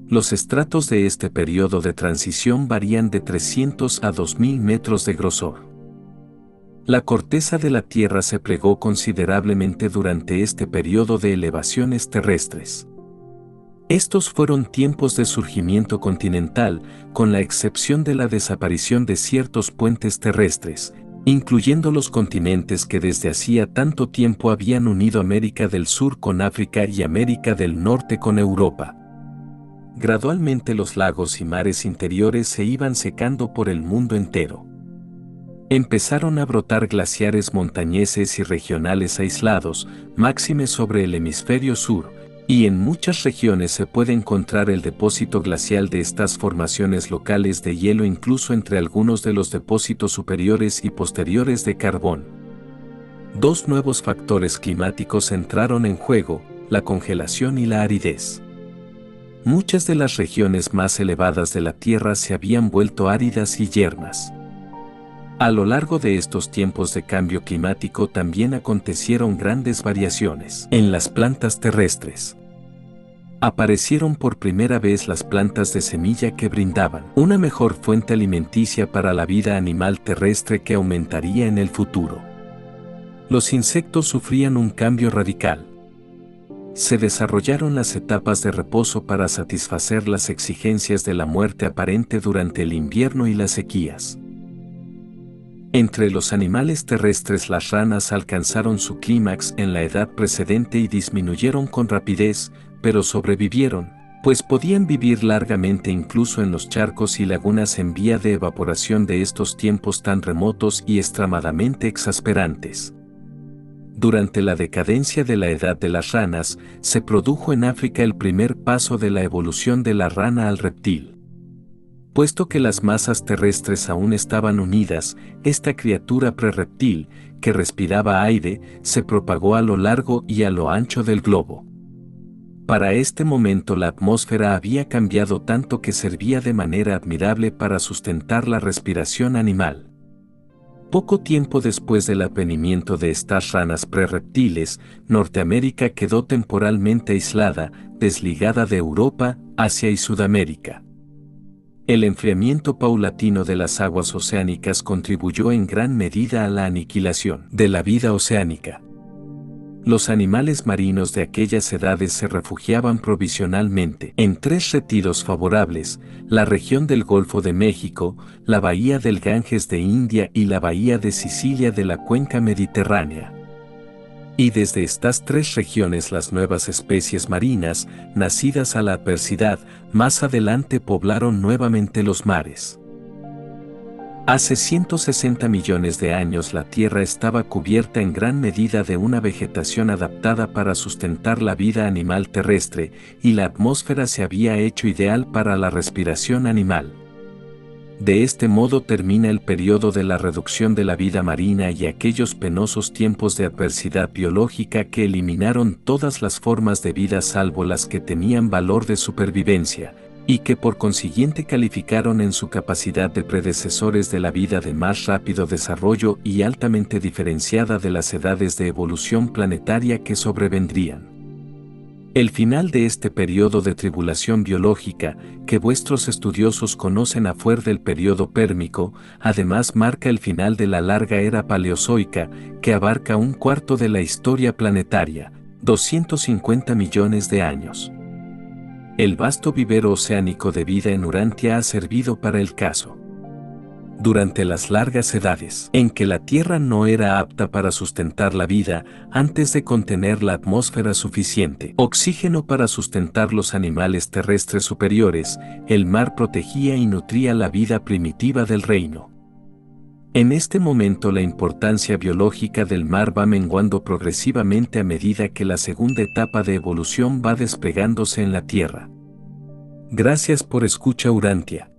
Los estratos de este periodo de transición varían de 300 a 2000 metros de grosor. La corteza de la Tierra se plegó considerablemente durante este periodo de elevaciones terrestres. Estos fueron tiempos de surgimiento continental, con la excepción de la desaparición de ciertos puentes terrestres, incluyendo los continentes que desde hacía tanto tiempo habían unido América del Sur con África y América del Norte con Europa. Gradualmente los lagos y mares interiores se iban secando por el mundo entero. Empezaron a brotar glaciares montañeses y regionales aislados, máxime sobre el hemisferio sur, y en muchas regiones se puede encontrar el depósito glacial de estas formaciones locales de hielo incluso entre algunos de los depósitos superiores y posteriores de carbón. Dos nuevos factores climáticos entraron en juego, la congelación y la aridez. Muchas de las regiones más elevadas de la Tierra se habían vuelto áridas y yermas. A lo largo de estos tiempos de cambio climático también acontecieron grandes variaciones en las plantas terrestres. Aparecieron por primera vez las plantas de semilla que brindaban una mejor fuente alimenticia para la vida animal terrestre que aumentaría en el futuro. Los insectos sufrían un cambio radical. Se desarrollaron las etapas de reposo para satisfacer las exigencias de la muerte aparente durante el invierno y las sequías. Entre los animales terrestres las ranas alcanzaron su clímax en la edad precedente y disminuyeron con rapidez, pero sobrevivieron, pues podían vivir largamente incluso en los charcos y lagunas en vía de evaporación de estos tiempos tan remotos y extremadamente exasperantes. Durante la decadencia de la edad de las ranas, se produjo en África el primer paso de la evolución de la rana al reptil. Puesto que las masas terrestres aún estaban unidas, esta criatura prerreptil, que respiraba aire, se propagó a lo largo y a lo ancho del globo. Para este momento la atmósfera había cambiado tanto que servía de manera admirable para sustentar la respiración animal. Poco tiempo después del advenimiento de estas ranas prerreptiles, Norteamérica quedó temporalmente aislada, desligada de Europa, Asia y Sudamérica. El enfriamiento paulatino de las aguas oceánicas contribuyó en gran medida a la aniquilación de la vida oceánica. Los animales marinos de aquellas edades se refugiaban provisionalmente en tres retiros favorables: la región del Golfo de México, la bahía del Ganges de India y la bahía de Sicilia de la cuenca mediterránea. Y desde estas tres regiones las nuevas especies marinas, nacidas a la adversidad, más adelante poblaron nuevamente los mares. Hace 160 millones de años la Tierra estaba cubierta en gran medida de una vegetación adaptada para sustentar la vida animal terrestre, y la atmósfera se había hecho ideal para la respiración animal. De este modo termina el periodo de la reducción de la vida marina y aquellos penosos tiempos de adversidad biológica que eliminaron todas las formas de vida salvo las que tenían valor de supervivencia, y que por consiguiente calificaron en su capacidad de predecesores de la vida de más rápido desarrollo y altamente diferenciada de las edades de evolución planetaria que sobrevendrían. El final de este periodo de tribulación biológica, que vuestros estudiosos conocen a fuer del periodo pérmico, además marca el final de la larga era paleozoica, que abarca un cuarto de la historia planetaria, 250 millones de años. El vasto vivero oceánico de vida en Urantia ha servido para el caso. Durante las largas edades en que la Tierra no era apta para sustentar la vida, antes de contener la atmósfera suficiente oxígeno para sustentar los animales terrestres superiores, el mar protegía y nutría la vida primitiva del reino. En este momento la importancia biológica del mar va menguando progresivamente a medida que la segunda etapa de evolución va desplegándose en la Tierra. Gracias por escuchar Urantia.